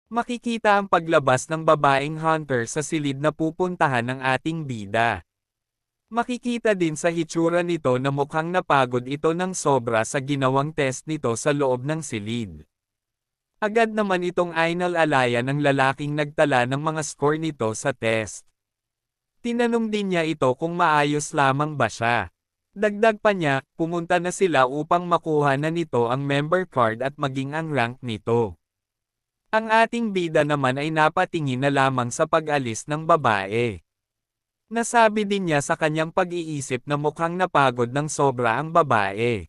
Makikita ang paglabas ng babaeng hunter sa silid na pupuntahan ng ating bida. Makikita din sa hitsura nito na mukhang napagod ito ng sobra sa ginawang test nito sa loob ng silid. Agad naman itong inalalayan ng lalaking nagtala ng mga score nito sa test. Tinanong din niya ito kung maayos lamang ba siya. Dagdag pa niya, pumunta na sila upang makuha na nito ang member card at maging ang rank nito. Ang ating bida naman ay napatingin na lamang sa pag-alis ng babae. Nasabi din niya sa kanyang pag-iisip na mukhang napagod ng sobra ang babae.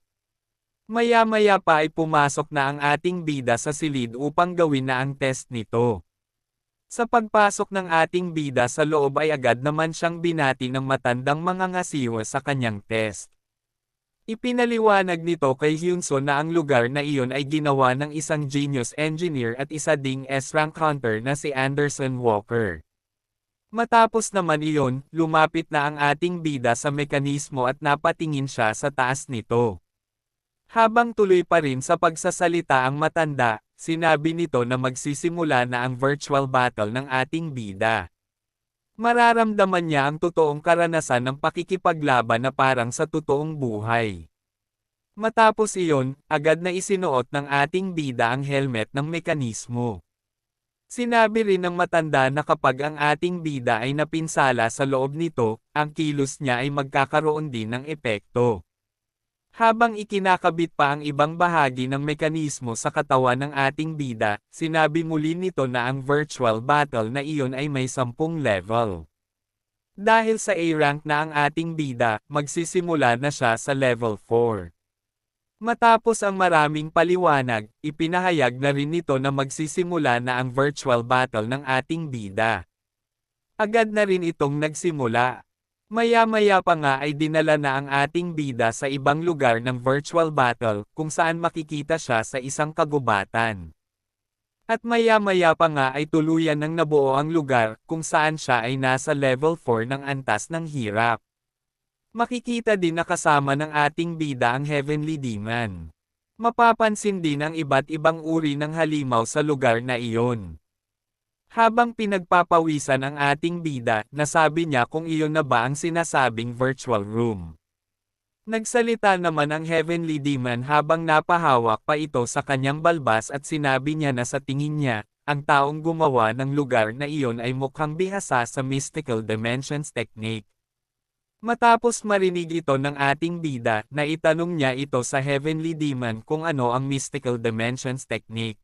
Maya-maya pa ay pumasok na ang ating bida sa silid upang gawin na ang test nito. Sa pagpasok ng ating bida sa loob ay agad naman siyang binati ng matandang mangangasiwa sa kanyang test. Ipinaliwanag nito kay Hyunso na ang lugar na iyon ay ginawa ng isang genius engineer at isa ding S-rank hunter na si Anderson Walker. Matapos naman iyon, lumapit na ang ating bida sa mekanismo at napatingin siya sa taas nito. Habang tuloy pa rin sa pagsasalita ang matanda, sinabi nito na magsisimula na ang virtual battle ng ating bida. Mararamdaman niya ang totoong karanasan ng pakikipaglaban na parang sa totoong buhay. Matapos iyon, agad na isinuot ng ating bida ang helmet ng mekanismo. Sinabi rin ng matanda na kapag ang ating bida ay napinsala sa loob nito, ang kilos niya ay magkakaroon din ng epekto. Habang ikinakabit pa ang ibang bahagi ng mekanismo sa katawan ng ating bida, sinabi muli nito na ang virtual battle na iyon ay may 10 level. Dahil sa A-rank na ang ating bida, magsisimula na siya sa level 4. Matapos ang maraming paliwanag, ipinahayag na rin nito na magsisimula na ang virtual battle ng ating bida. Agad na rin itong nagsimula. Maya-maya pa nga ay dinala na ang ating bida sa ibang lugar ng virtual battle, kung saan makikita siya sa isang kagubatan. At maya-maya pa nga ay tuluyan ng nabuo ang lugar, kung saan siya ay nasa level 4 ng antas ng hirap. Makikita din na kasama ng ating bida ang Heavenly Demon. Mapapansin din ang iba't ibang uri ng halimaw sa lugar na iyon. Habang pinagpapawisan ang ating bida, nasabi niya kung iyon na ba ang sinasabing virtual room. Nagsalita naman ang Heavenly Demon habang napahawak pa ito sa kanyang balbas at sinabi niya na sa tingin niya, ang taong gumawa ng lugar na iyon ay mukhang bihasa sa Mystical Dimensions Technique. Matapos marinig ito ng ating bida, naitanong niya ito sa Heavenly Demon kung ano ang Mystical Dimensions Technique.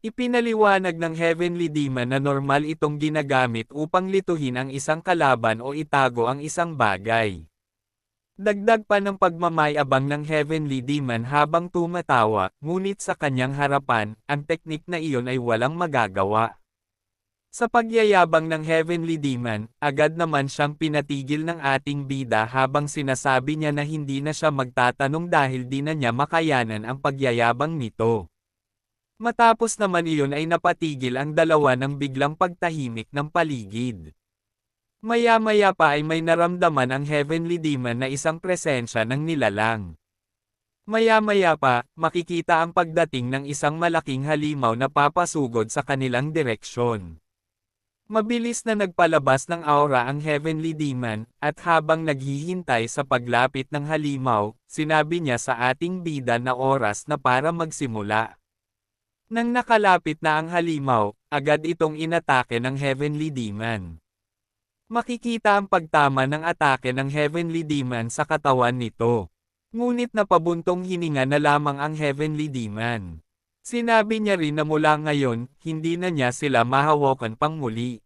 Ipinaliwanag ng Heavenly Demon na normal itong ginagamit upang lituhin ang isang kalaban o itago ang isang bagay. Dagdag pa ng pagmamayabang ng Heavenly Demon habang tumatawa, ngunit sa kanyang harapan, ang teknik na iyon ay walang magagawa. Sa pagyayabang ng Heavenly Demon, agad naman siyang pinatigil ng ating bida habang sinasabi niya na hindi na siya magtatanong dahil di na niya makayanan ang pagyayabang nito. Matapos naman iyon ay napatigil ang dalawa ng biglang pagtahimik ng paligid. Maya-maya pa ay may naramdaman ang Heavenly Demon na isang presensya ng nilalang. Maya-maya pa, makikita ang pagdating ng isang malaking halimaw na papasugod sa kanilang direksyon. Mabilis na nagpalabas ng aura ang Heavenly Demon, at habang naghihintay sa paglapit ng halimaw, sinabi niya sa ating bida na oras na para magsimula. Nang nakalapit na ang halimaw, agad itong inatake ng Heavenly Demon. Makikita ang pagtama ng atake ng Heavenly Demon sa katawan nito. Ngunit napabuntong hininga na lamang ang Heavenly Demon. Sinabi niya rin na mula ngayon, hindi na niya sila mahawakan pang muli.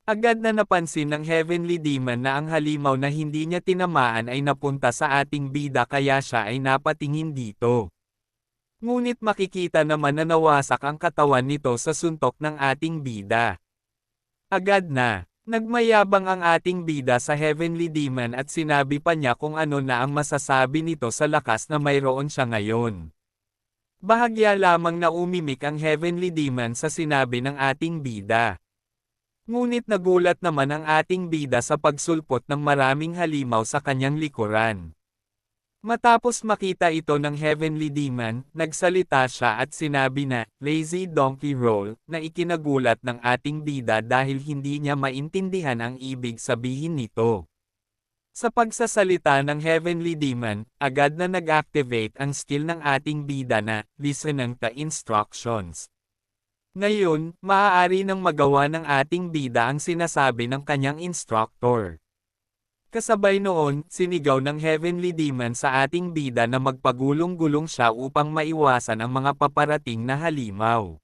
Agad na napansin ng Heavenly Demon na ang halimaw na hindi niya tinamaan ay napunta sa ating bida kaya siya ay napatingin dito. Ngunit makikita naman na nawasak ang katawan nito sa suntok ng ating bida. Agad na, nagmayabang ang ating bida sa Heavenly Demon at sinabi pa niya kung ano na ang masasabi nito sa lakas na mayroon siya ngayon. Bahagya lamang na umimik ang Heavenly Demon sa sinabi ng ating bida. Ngunit nagulat naman ang ating bida sa pagsulpot ng maraming halimaw sa kanyang likuran. Matapos makita ito ng Heavenly Demon, nagsalita siya at sinabi na, "Lazy donkey roll," na ikinagulat ng ating bida dahil hindi niya maintindihan ang ibig sabihin nito. Sa pagsasalita ng Heavenly Demon, agad na nag-activate ang skill ng ating bida na, listening to instructions. Ngayon, maaari nang magawa ng ating bida ang sinasabi ng kanyang instructor. Kasabay noon, sinigaw ng Heavenly Demon sa ating bida na magpagulong-gulong siya upang maiwasan ang mga paparating na halimaw.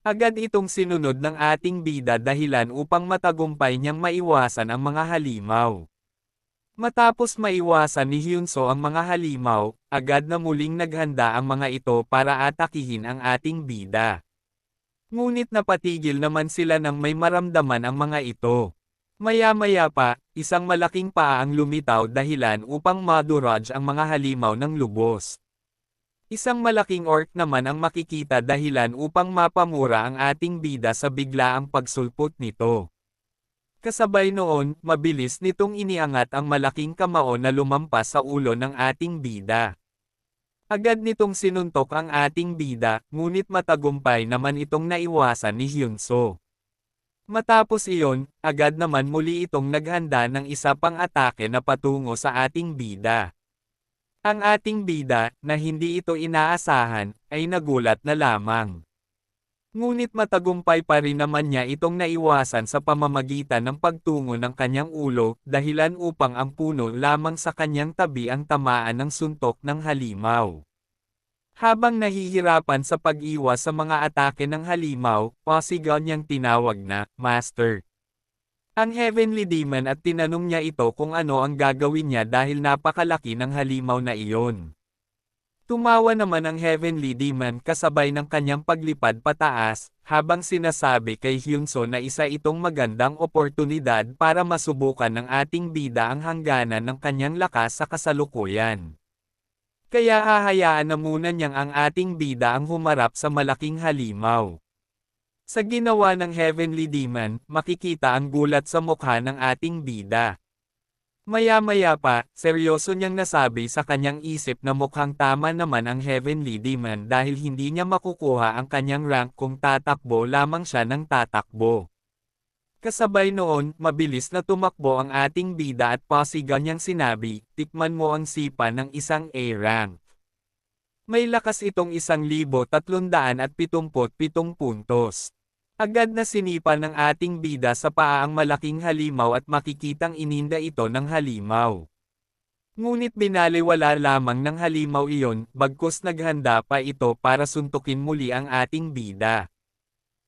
Agad itong sinunod ng ating bida dahilan upang matagumpay niyang maiwasan ang mga halimaw. Matapos maiwasan ni Hyunso ang mga halimaw, agad na muling naghanda ang mga ito para atakihin ang ating bida. Ngunit napatigil naman sila nang may maramdaman ang mga ito. Maya-maya pa, isang malaking paa ang lumitaw dahilan upang madurage ang mga halimaw ng lubos. Isang malaking orc naman ang makikita dahilan upang mapamura ang ating bida sa biglaang pagsulpot nito. Kasabay noon, mabilis nitong iniangat ang malaking kamao na lumampas sa ulo ng ating bida. Agad nitong sinuntok ang ating bida, ngunit matagumpay naman itong naiwasan ni Hyunso. Matapos iyon, agad naman muli itong naghanda ng isa pang atake na patungo sa ating bida. Ang ating bida, na hindi ito inaasahan, ay nagulat na lamang. Ngunit matagumpay pa rin naman niya itong naiwasan sa pamamagitan ng pagtungo ng kanyang ulo, dahilan upang ang puno lamang sa kanyang tabi ang tamaan ng suntok ng halimaw. Habang nahihirapan sa pag-iwas sa mga atake ng halimaw, pasigaw niyang tinawag na, "Master." Ang Heavenly Demon at tinanong niya ito kung ano ang gagawin niya dahil napakalaki ng halimaw na iyon. Tumawa naman ang Heavenly Demon kasabay ng kanyang paglipad pataas, habang sinasabi kay Hyunso na isa itong magandang oportunidad para masubukan ng ating bida ang hangganan ng kanyang lakas sa kasalukuyan. Kaya hahayaan na muna niyang ang ating bida ang humarap sa malaking halimaw. Sa ginawa ng Heavenly Demon, makikita ang gulat sa mukha ng ating bida. Maya-maya pa, seryoso niyang nasabi sa kanyang isip na mukhang tama naman ang Heavenly Demon dahil hindi niya makukuha ang kanyang rank kung tatakbo lamang siya ng tatakbo. Kasabay noon, mabilis na tumakbo ang ating bida at pasigaw niyang sinabi, "Tikman mo ang sipa ng isang A-rank." May lakas itong 1,377 puntos. Agad na sinipa ng ating bida sa paa ang malaking halimaw at makikitang ininda ito ng halimaw. Ngunit binaliwala lamang ng halimaw iyon, bagkus naghanda pa ito para suntukin muli ang ating bida.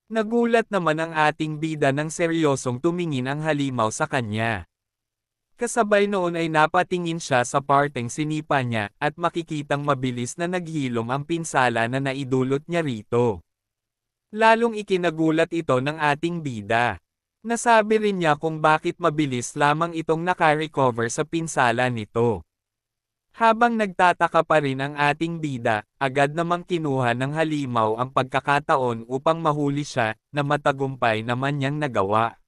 Nagulat naman ang ating bida nang seryosong tumingin ang halimaw sa kanya. Kasabay noon ay napatingin siya sa parteng sinipa niya, at makikitang mabilis na naghilom ang pinsala na naidulot niya rito. Lalong ikinagulat ito ng ating bida. Nasabi rin niya kung bakit mabilis lamang itong nakarecover sa pinsala nito. Habang nagtataka pa rin ang ating bida, agad namang kinuha ng halimaw ang pagkakataon upang mahuli siya, na matagumpay naman niyang nagawa.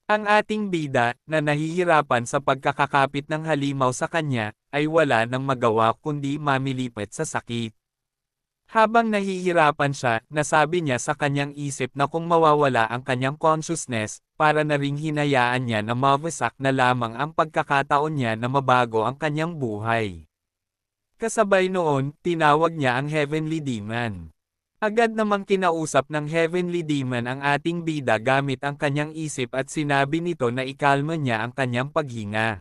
Ang ating bida, na nahihirapan sa pagkakakapit ng halimaw sa kanya, ay wala nang magawa kundi mamilipit sa sakit. Habang nahihirapan siya, nasabi niya sa kanyang isip na kung mawawala ang kanyang consciousness, para na ring hinayaan niya na mawasak na lamang ang pagkakataon niya na mabago ang kanyang buhay. Kasabay noon, tinawag niya ang Heavenly Demon. Agad namang kinausap ng Heavenly Demon ang ating bida gamit ang kanyang isip at sinabi nito na ikalma niya ang kanyang paghinga.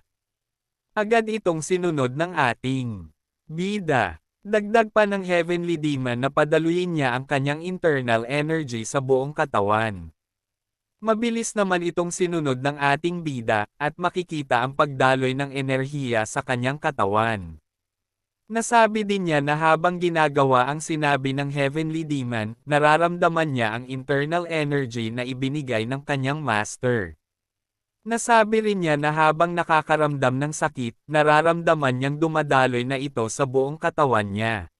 Agad itong sinunod ng ating bida. Dagdag pa ng Heavenly Demon na padaluin niya ang kanyang internal energy sa buong katawan. Mabilis naman itong sinunod ng ating bida, at makikita ang pagdaloy ng enerhiya sa kanyang katawan. Nasabi din niya na habang ginagawa ang sinabi ng Heavenly Demon, nararamdaman niya ang internal energy na ibinigay ng kanyang master. Nasabi rin niya na habang nakakaramdam ng sakit, nararamdaman niyang dumadaloy na ito sa buong katawan niya.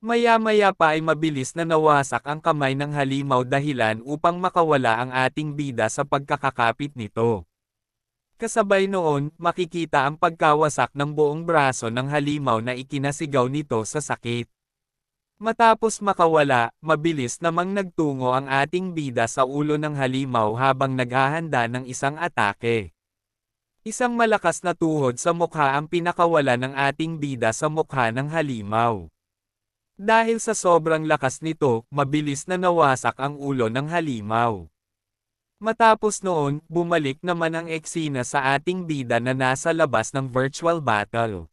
Maya-maya pa ay mabilis na nawasak ang kamay ng halimaw dahilan upang makawala ang ating bida sa pagkakakapit nito. Kasabay noon, makikita ang pagkawasak ng buong braso ng halimaw na ikinasigaw nito sa sakit. Matapos makawala, mabilis namang nagtungo ang ating bida sa ulo ng halimaw habang naghahanda ng isang atake. Isang malakas na tuhod sa mukha ang pinakawala ng ating bida sa mukha ng halimaw. Dahil sa sobrang lakas nito, mabilis na nawasak ang ulo ng halimaw. Matapos noon, bumalik naman ang eksena sa ating bida na nasa labas ng virtual battle.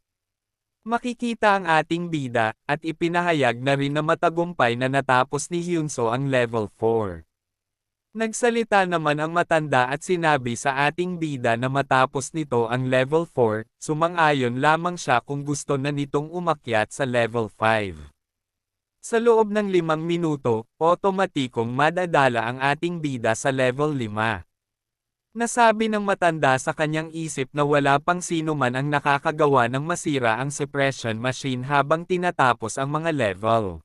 Makikita ang ating bida, at ipinahayag na rin na matagumpay na natapos ni Hyunso ang level 4. Nagsalita naman ang matanda at sinabi sa ating bida na matapos nito ang level 4, sumang-ayon lamang siya kung gusto na nitong umakyat sa level 5. Sa loob ng 5 minuto, otomatikong madadala ang ating bida sa level 5. Nasabi ng matanda sa kanyang isip na wala pang sino man ang nakakagawa ng masira ang suppression machine habang tinatapos ang mga level.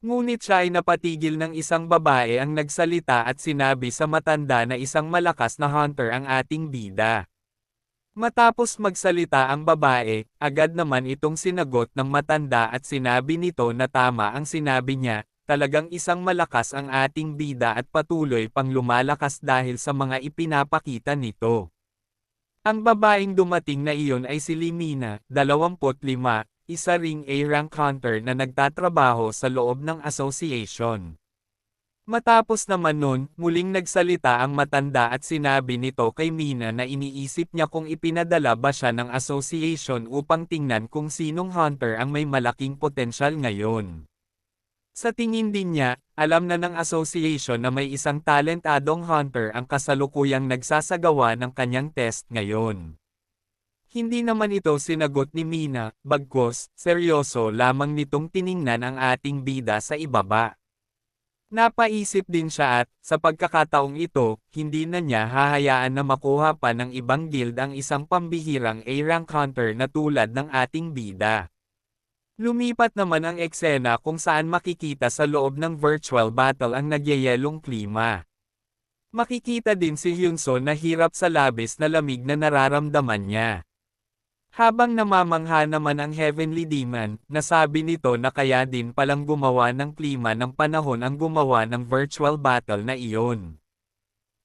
Ngunit siya ay napatigil ng isang babae ang nagsalita at sinabi sa matanda na isang malakas na hunter ang ating bida. Matapos magsalita ang babae, agad naman itong sinagot ng matanda at sinabi nito na tama ang sinabi niya, talagang isang malakas ang ating bida at patuloy pang lumalakas dahil sa mga ipinapakita nito. Ang babaeng dumating na iyon ay si Limina, 25, isa ring A-rank hunter na nagtatrabaho sa loob ng association. Matapos naman nun, muling nagsalita ang matanda at sinabi nito kay Mina na iniisip niya kung ipinadala ba siya ng association upang tingnan kung sinong hunter ang may malaking potensyal ngayon. Sa tingin din niya, alam na ng association na may isang talentadong hunter ang kasalukuyang nagsasagawa ng kanyang test ngayon. Hindi naman ito sinagot ni Mina, bagkus, seryoso lamang nitong tiningnan ang ating bida sa ibaba. Napaisip din siya at, sa pagkakataong ito, hindi na niya hahayaan na makuha pa ng ibang guild ang isang pambihirang A-rank hunter na tulad ng ating bida. Lumipat naman ang eksena kung saan makikita sa loob ng virtual battle ang nagyayelong klima. Makikita din si Hyunso na hirap sa labis na lamig na nararamdaman niya. Habang namamangha naman ang Heavenly Demon, nasabi nito na kaya din palang gumawa ng klima ng panahon ang gumawa ng virtual battle na iyon.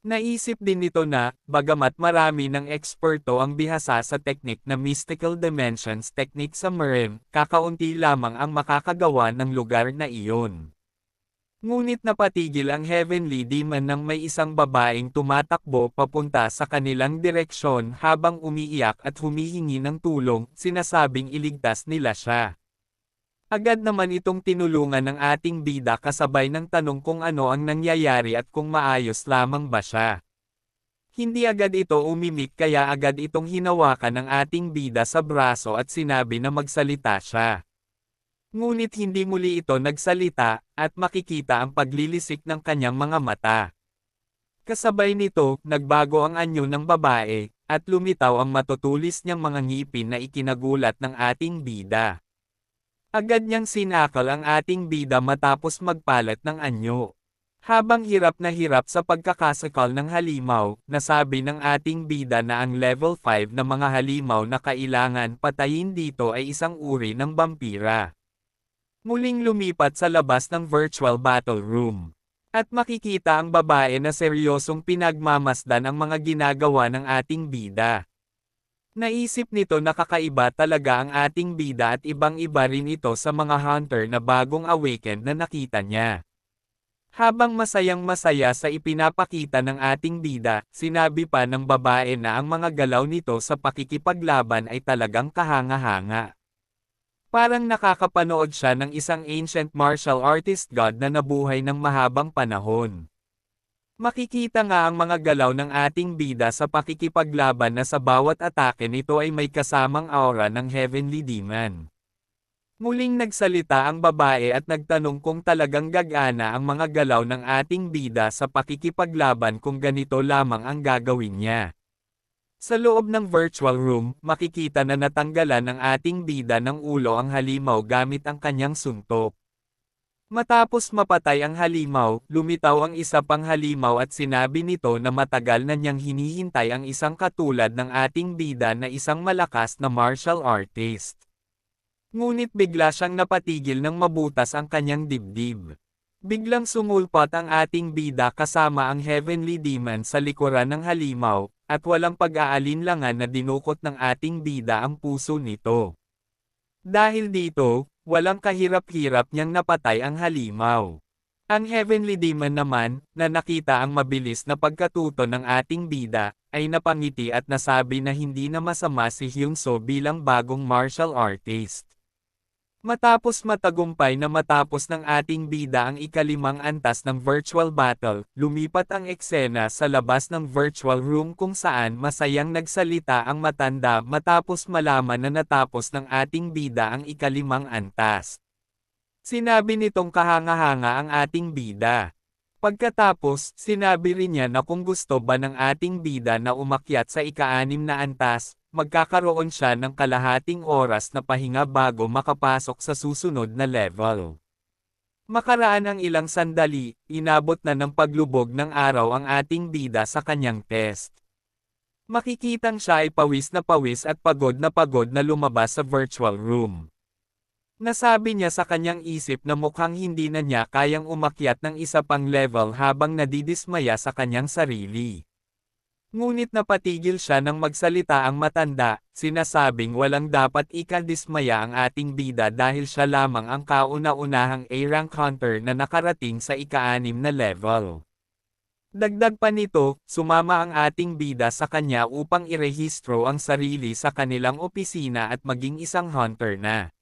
Naisip din nito na, bagamat marami ng eksperto ang bihasa sa teknik na Mystical Dimensions technique sa Merim, kakaunti lamang ang makakagawa ng lugar na iyon. Ngunit napatigil ang Heavenly Demon nang may isang babaeng tumatakbo papunta sa kanilang direksyon habang umiiyak at humihingi ng tulong, sinasabing iligtas nila siya. Agad naman itong tinulungan ng ating bida kasabay ng tanong kung ano ang nangyayari at kung maayos lamang ba siya. Hindi agad ito umimik kaya agad itong hinawakan ng ating bida sa braso at sinabi na magsalita siya. Ngunit hindi muli ito nagsalita, at makikita ang paglilisik ng kanyang mga mata. Kasabay nito, nagbago ang anyo ng babae, at lumitaw ang matutulis niyang mga ngipin na ikinagulat ng ating bida. Agad niyang sinakal ang ating bida matapos magpalat ng anyo. Habang hirap na hirap sa pagkakasakal ng halimaw, nasabi ng ating bida na ang level 5 na mga halimaw na kailangan patayin dito ay isang uri ng vampira. Muling lumipat sa labas ng virtual battle room. At makikita ang babae na seryosong pinagmamasdan ang mga ginagawa ng ating bida. Naisip nito na kakaiba talaga ang ating bida at ibang-iba rin ito sa mga hunter na bagong awakened na nakita niya. Habang masayang-masaya sa ipinapakita ng ating bida, sinabi pa ng babae na ang mga galaw nito sa pakikipaglaban ay talagang kahanga-hanga. Parang nakakapanood siya ng isang ancient martial artist god na nabuhay ng mahabang panahon. Makikita nga ang mga galaw ng ating bida sa pakikipaglaban na sa bawat atake nito ay may kasamang aura ng Heavenly Demon. Muling nagsalita ang babae at nagtanong kung talagang gagana ang mga galaw ng ating bida sa pakikipaglaban kung ganito lamang ang gagawin niya. Sa loob ng virtual room, makikita na natanggalan ng ating bida ng ulo ang halimaw gamit ang kanyang suntok. Matapos mapatay ang halimaw, lumitaw ang isa pang halimaw at sinabi nito na matagal na niyang hinihintay ang isang katulad ng ating bida na isang malakas na martial artist. Ngunit bigla siyang napatigil nang mabutas ang kanyang dibdib. Biglang sumulpot ang ating bida kasama ang Heavenly Demon sa likuran ng halimaw, at walang pag-aalinlangan na dinukot ng ating bida ang puso nito. Dahil dito, walang kahirap-hirap niyang napatay ang halimaw. Ang Heavenly Demon naman, na nakita ang mabilis na pagkatuto ng ating bida, ay napangiti at nasabi na hindi na masama si Hyunso bilang bagong martial artist. Matapos matagumpay na matapos ng ating bida ang ikalimang antas ng virtual battle, lumipat ang eksena sa labas ng virtual room kung saan masayang nagsalita ang matanda matapos malaman na natapos ng ating bida ang ikalimang antas. Sinabi nitong kahanga-hanga ang ating bida. Pagkatapos, sinabi rin niya na kung gusto ba ng ating bida na umakyat sa ika-6 na antas, magkakaroon siya ng kalahating oras na pahinga bago makapasok sa susunod na level. Makaraan ang ilang sandali, inabot na ng paglubog ng araw ang ating bida sa kanyang test. Makikitang siya ay pawis na pagod na lumabas sa virtual room. Nasabi niya sa kanyang isip na mukhang hindi na niya kayang umakyat ng isa pang level habang nadidismaya sa kanyang sarili. Ngunit napatigil siya nang magsalita ang matanda, sinasabing walang dapat ikadismaya ang ating bida dahil siya lamang ang kauna-unahang A-rank hunter na nakarating sa ika-6 na level. Dagdag pa nito, sumama ang ating bida sa kanya upang irehistro ang sarili sa kanilang opisina at maging isang hunter na.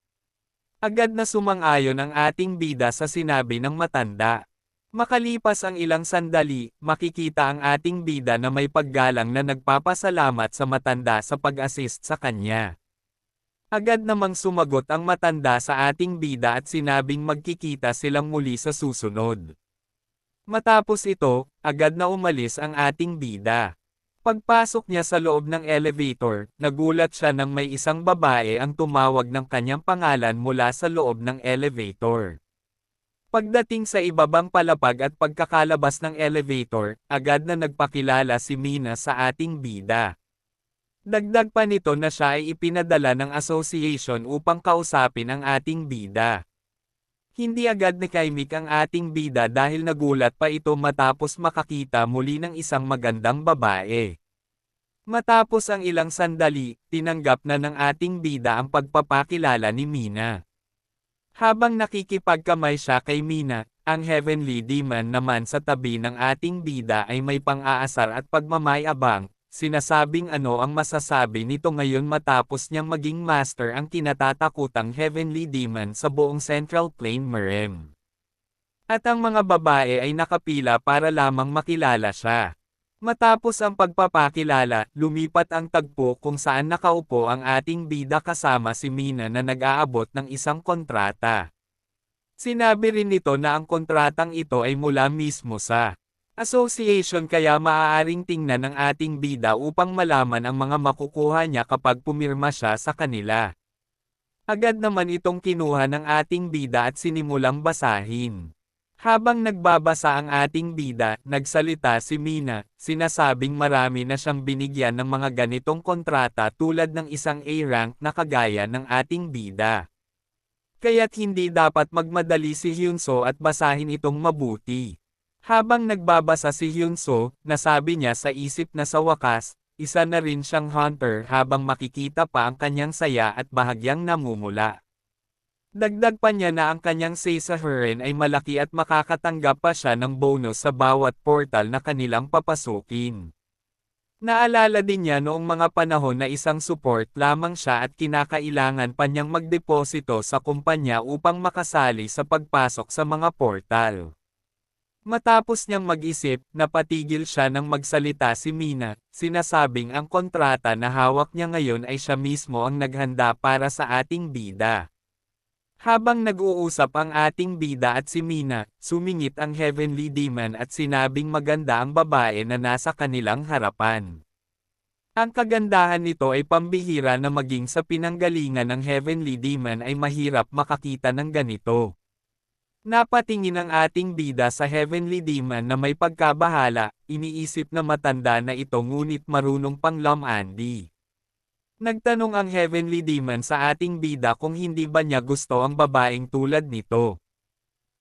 Agad na sumang-ayon ang ating bida sa sinabi ng matanda. Makalipas ang ilang sandali, makikita ang ating bida na may paggalang na nagpapasalamat sa matanda sa pag-assist sa kanya. Agad namang sumagot ang matanda sa ating bida at sinabing magkikita silang muli sa susunod. Matapos ito, agad na umalis ang ating bida. Pagpasok niya sa loob ng elevator, nagulat siya nang may isang babae ang tumawag ng kanyang pangalan mula sa loob ng elevator. Pagdating sa ibabang palapag at pagkakalabas ng elevator, agad na nagpakilala si Mina sa ating bida. Dagdag pa nito na siya ay ipinadala ng association upang kausapin ang ating bida. Hindi agad nakaimik ang ating bida dahil nagulat pa ito matapos makakita muli ng isang magandang babae. Matapos ang ilang sandali, tinanggap na ng ating bida ang pagpapakilala ni Mina. Habang nakikipagkamay siya kay Mina, ang Heavenly Demon naman sa tabi ng ating bida ay may pang-aasar at pagmamayabang, sinasabing ano ang masasabi nito ngayon matapos niyang maging master ang kinatatakutang Heavenly Demon sa buong Central Plain Merem. At ang mga babae ay nakapila para lamang makilala siya. Matapos ang pagpapakilala, lumipat ang tagpo kung saan nakaupo ang ating bida kasama si Mina na nag-aabot ng isang kontrata. Sinabi rin nito na ang kontratang ito ay mula mismo sa association kaya maaaring tingnan ng ating bida upang malaman ang mga makukuha niya kapag pumirma siya sa kanila. Agad naman itong kinuha ng ating bida at sinimulang basahin. Habang nagbabasa ang ating bida, nagsalita si Mina, sinasabing marami na siyang binigyan ng mga ganitong kontrata tulad ng isang A-rank na kagaya ng ating bida. Kaya't hindi dapat magmadali si Hyunso at basahin itong mabuti. Habang nagbabasa si Hyunso, nasabi niya sa isip na sa wakas, isa na rin siyang hunter habang makikita pa ang kanyang saya at bahagyang namumula. Dagdag pa niya na ang kanyang say sa Hurin ay malaki at makakatanggap pa siya ng bonus sa bawat portal na kanilang papasukin. Naalala din niya noong mga panahon na isang support lamang siya at kinakailangan pa niyang magdeposito sa kumpanya upang makasali sa pagpasok sa mga portal. Matapos niyang mag-isip, napatigil siya nang magsalita si Mina, sinasabing ang kontrata na hawak niya ngayon ay siya mismo ang naghanda para sa ating bida. Habang nag-uusap ang ating bida at si Mina, sumingit ang Heavenly Demon at sinabing maganda ang babae na nasa kanilang harapan. Ang kagandahan nito ay pambihira na maging sa pinanggalingan ng Heavenly Demon ay mahirap makakita ng ganito. Napatingin ang ating bida sa Heavenly Demon na may pagkabahala, iniisip na matanda na ito ngunit marunong pang lumandi. Nagtanong ang Heavenly Demon sa ating bida kung hindi ba niya gusto ang babaeng tulad nito.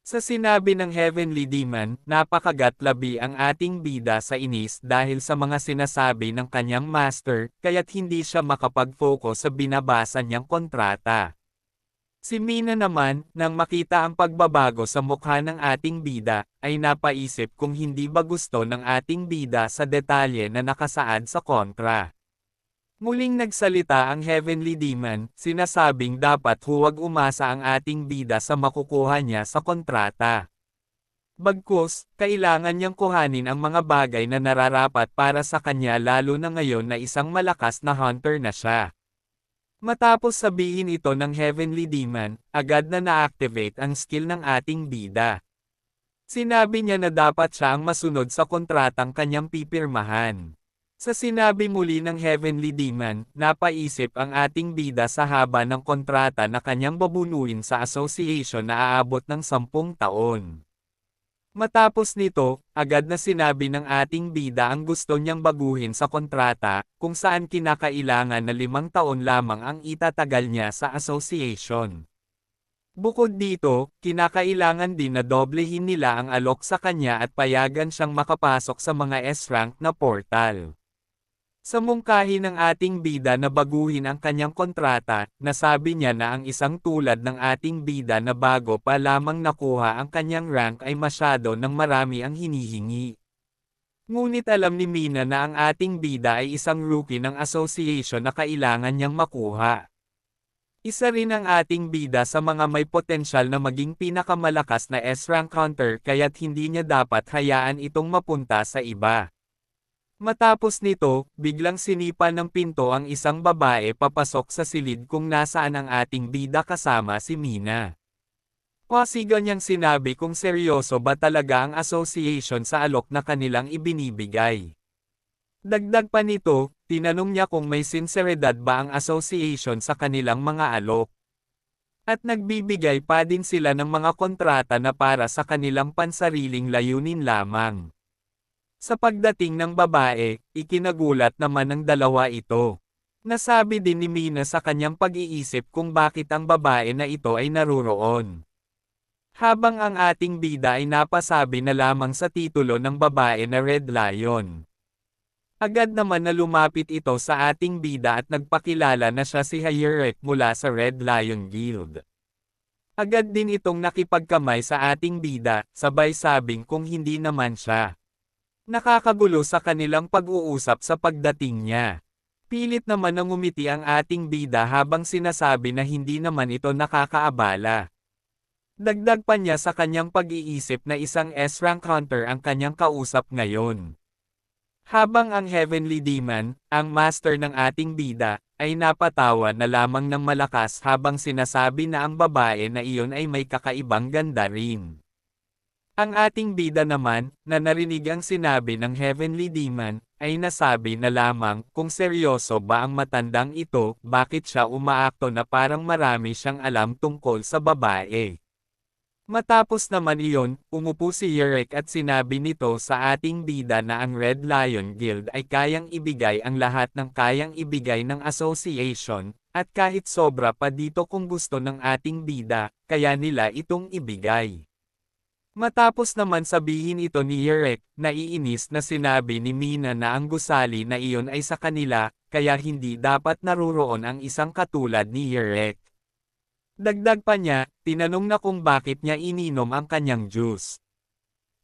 Sa sinabi ng Heavenly Demon, napakagatlabi ang ating bida sa inis dahil sa mga sinasabi ng kanyang master, kaya't hindi siya makapag-focus sa binabasa niyang kontrata. Si Mina naman, nang makita ang pagbabago sa mukha ng ating bida, ay napaisip kung hindi ba gusto ng ating bida sa detalye na nakasaad sa kontra. Muling nagsalita ang Heavenly Demon, sinasabing dapat huwag umasa ang ating bida sa makukuha niya sa kontrata. Bagkus, kailangan niyang kuhanin ang mga bagay na nararapat para sa kanya lalo na ngayon na isang malakas na hunter na siya. Matapos sabihin ito ng Heavenly Demon, agad na na-activate ang skill ng ating bida. Sinabi niya na dapat siya ang masunod sa kontratang kanyang pipirmahan. Sa sinabi muli ng Heavenly Demon, napaisip ang ating bida sa haba ng kontrata na kanyang babunuin sa association na aabot ng 10 taon. Matapos nito, agad na sinabi ng ating bida ang gusto niyang baguhin sa kontrata, kung saan kinakailangan na 5 taon lamang ang itatagal niya sa association. Bukod dito, kinakailangan din na doblehin nila ang alok sa kanya at payagan siyang makapasok sa mga S-rank na portal. Sa mungkahi ng ating bida na baguhin ang kanyang kontrata, nasabi niya na ang isang tulad ng ating bida na bago pa lamang nakuha ang kanyang rank ay masyado ng marami ang hinihingi. Ngunit alam ni Mina na ang ating bida ay isang rookie ng association na kailangan niyang makuha. Isa rin ang ating bida sa mga may potensyal na maging pinakamalakas na S-rank hunter kaya't hindi niya dapat hayaan itong mapunta sa iba. Matapos nito, biglang sinipa ng pinto ang isang babae papasok sa silid kung nasaan ang ating bida kasama si Mina. Pasigan niyang sinabi kung seryoso ba talaga ang association sa alok na kanilang ibinibigay. Dagdag pa nito, tinanong niya kung may sinseridad ba ang association sa kanilang mga alok. At nagbibigay pa din sila ng mga kontrata na para sa kanilang pansariling layunin lamang. Sa pagdating ng babae, ikinagulat naman ng dalawa ito. Nasabi din ni Mina sa kanyang pag-iisip kung bakit ang babae na ito ay naruroon. Habang ang ating bida ay napasabi na lamang sa titulo ng babae na Red Lion. Agad naman na lumapit ito sa ating bida at nagpakilala na siya si Hayerek mula sa Red Lion Guild. Agad din itong nakipagkamay sa ating bida, sabay sabing kung hindi naman siya. Nakakagulo sa kanilang pag-uusap sa pagdating niya. Pilit naman na ngumiti ang ating bida habang sinasabi na hindi naman ito nakakaabala. Dagdag pa niya sa kanyang pag-iisip na isang S-rank hunter ang kanyang kausap ngayon. Habang ang Heavenly Demon, ang master ng ating bida, ay napatawa na lamang ng malakas habang sinasabi na ang babae na iyon ay may kakaibang ganda rin. Ang ating bida naman, na narinig ang sinabi ng Heavenly Demon, ay nasabi na lamang kung seryoso ba ang matandang ito, bakit siya umaakto na parang marami siyang alam tungkol sa babae. Matapos naman iyon, umupo si Yerek at sinabi nito sa ating bida na ang Red Lion Guild ay kayang ibigay ang lahat ng kayang ibigay ng association, at kahit sobra pa dito kung gusto ng ating bida, kaya nila itong ibigay. Matapos naman sabihin ito ni Yerek, naiinis na sinabi ni Mina na ang gusali na iyon ay sa kanila, kaya hindi dapat naruroon ang isang katulad ni Yerek. Dagdag pa niya, tinanong na kung bakit niya ininom ang kanyang juice.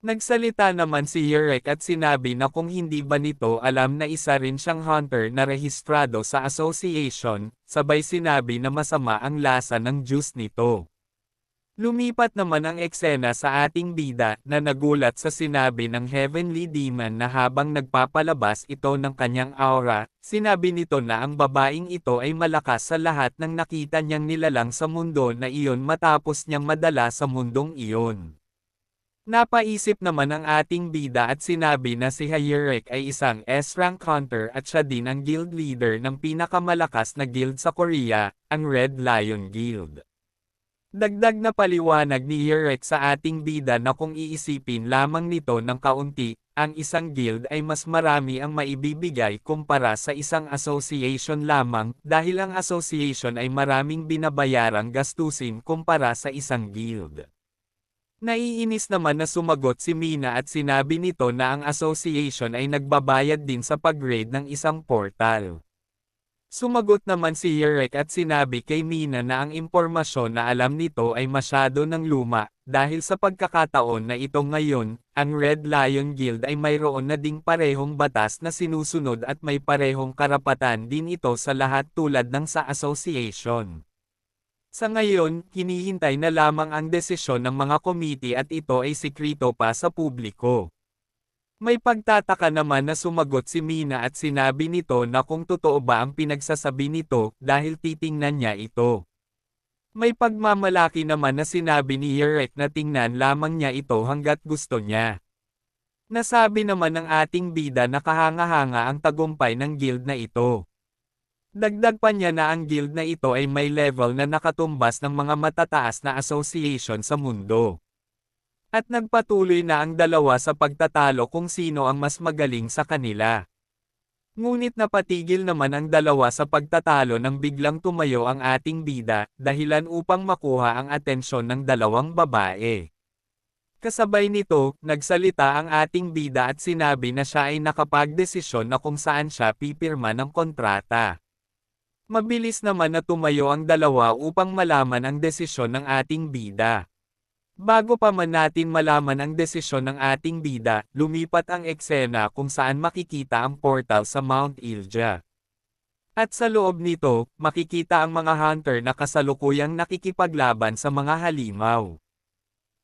Nagsalita naman si Yerek at sinabi na kung hindi ba nito alam na isa rin siyang hunter na rehistrado sa association, sabay sinabi na masama ang lasa ng juice nito. Lumipat naman ang eksena sa ating bida na nagulat sa sinabi ng Heavenly Demon na habang nagpapalabas ito ng kanyang aura, sinabi nito na ang babaeng ito ay malakas sa lahat ng nakita niyang nilalang sa mundo na iyon matapos niyang madala sa mundong iyon. Napaisip naman ang ating bida at sinabi na si Hayerek ay isang S-rank hunter at siya din ang guild leader ng pinakamalakas na guild sa Korea, ang Red Lion Guild. Dagdag na paliwanag ni Yerek sa ating bida na kung iisipin lamang nito ng kaunti, ang isang guild ay mas marami ang maibibigay kumpara sa isang association lamang dahil ang association ay maraming binabayarang gastusin kumpara sa isang guild. Naiinis naman na sumagot si Mina at sinabi nito na ang association ay nagbabayad din sa pag-raid ng isang portal. Sumagot naman si Yerek at sinabi kay Mina na ang impormasyon na alam nito ay masyado ng luma, dahil sa pagkakataon na ito ngayon, ang Red Lion Guild ay mayroon na ding parehong batas na sinusunod at may parehong karapatan din ito sa lahat tulad ng sa association. Sa ngayon, hinihintay na lamang ang desisyon ng mga komite at ito ay sikrito pa sa publiko. May pagtataka naman na sumagot si Mina at sinabi nito na kung totoo ba ang pinagsasabi nito dahil titingnan niya ito. May pagmamalaki naman na sinabi ni Yerek na tingnan lamang niya ito hanggat gusto niya. Nasabi naman ng ating bida na kahanga-hanga ang tagumpay ng guild na ito. Dagdag pa niya na ang guild na ito ay may level na nakatumbas ng mga matataas na association sa mundo. At nagpatuloy na ang dalawa sa pagtatalo kung sino ang mas magaling sa kanila. Ngunit napatigil naman ang dalawa sa pagtatalo nang biglang tumayo ang ating bida, dahilan upang makuha ang atensyon ng dalawang babae. Kasabay nito, nagsalita ang ating bida at sinabi na siya ay nakapagdesisyon na kung saan siya pipirma ng kontrata. Mabilis naman na tumayo ang dalawa upang malaman ang desisyon ng ating bida. Bago pa man natin malaman ang desisyon ng ating bida, lumipat ang eksena kung saan makikita ang portal sa Mount Ilja. At sa loob nito, makikita ang mga hunter na kasalukuyang nakikipaglaban sa mga halimaw.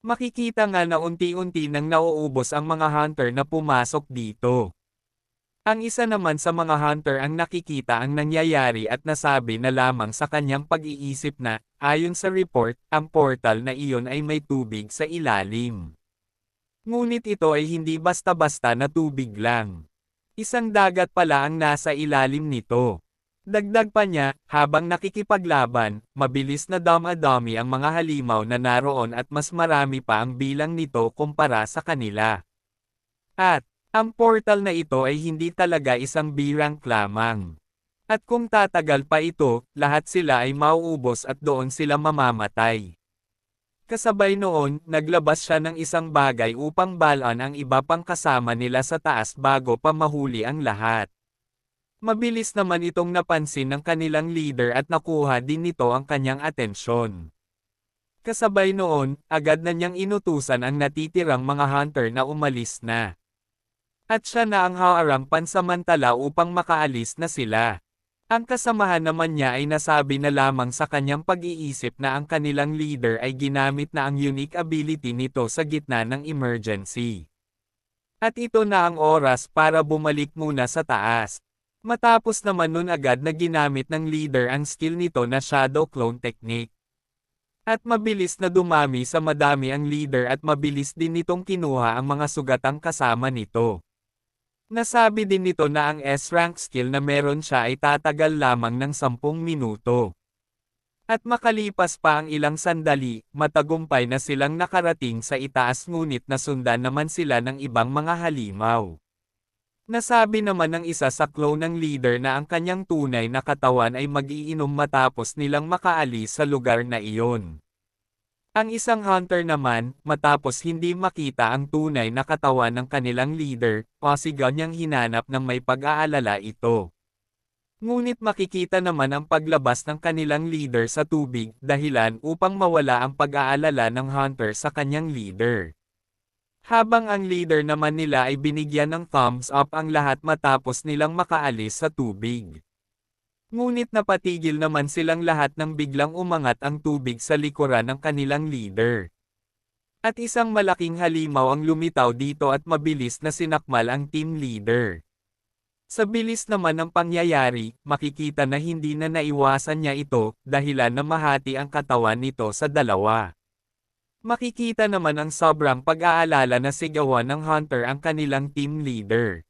Makikita nga na unti-unti nang nauubos ang mga hunter na pumasok dito. Ang isa naman sa mga hunter ang nakikita ang nangyayari at nasabi na lamang sa kanyang pag-iisip na, ayon sa report, ang portal na iyon ay may tubig sa ilalim. Ngunit ito ay hindi basta-basta na tubig lang. Isang dagat pala ang nasa ilalim nito. Dagdag pa niya, habang nakikipaglaban, mabilis na dama-dami ang mga halimaw na naroon at mas marami pa ang bilang nito kumpara sa kanila. At, ang portal na ito ay hindi talaga isang B-rank lamang. At kung tatagal pa ito, lahat sila ay mauubos at doon sila mamamatay. Kasabay noon, naglabas siya ng isang bagay upang balaan ang iba pang kasama nila sa taas bago pa mahuli ang lahat. Mabilis naman itong napansin ng kanilang leader at nakuha din nito ang kanyang atensyon. Kasabay noon, agad na niyang inutusan ang natitirang mga hunter na umalis na. At siya na ang haarang pansamantala upang makaalis na sila. Ang kasamahan naman niya ay nasabi na lamang sa kanyang pag-iisip na ang kanilang leader ay ginamit na ang unique ability nito sa gitna ng emergency. At ito na ang oras para bumalik muna sa taas. Matapos naman nun agad na ginamit ng leader ang skill nito na Shadow Clone Technique. At mabilis na dumami sa madami ang leader at mabilis din nitong kinuha ang mga sugatang kasama nito. Nasabi din nito na ang S-rank skill na meron siya ay tatagal lamang ng 10 minuto. At makalipas pa ang ilang sandali, matagumpay na silang nakarating sa itaas ngunit nasundan naman sila ng ibang mga halimaw. Nasabi naman ng isa sa clone ng leader na ang kanyang tunay na katawan ay mag-iinom matapos nilang makaalis sa lugar na iyon. Ang isang hunter naman, matapos hindi makita ang tunay na katawan ng kanilang leader, pasigaw niyang hinanap ng may pag-aalala ito. Ngunit makikita naman ang paglabas ng kanilang leader sa tubig, dahilan upang mawala ang pag-aalala ng hunter sa kanyang leader. Habang ang leader naman nila ay binigyan ng thumbs up ang lahat matapos nilang makaalis sa tubig. Ngunit napatigil naman silang lahat nang biglang umangat ang tubig sa likuran ng kanilang leader. At isang malaking halimaw ang lumitaw dito at mabilis na sinakmal ang team leader. Sa bilis naman ng pangyayari, makikita na hindi na naiwasan niya ito, dahilan na mahati ang katawan nito sa dalawa. Makikita naman ang sobrang pag-aalala na sigawan ng hunter ang kanilang team leader.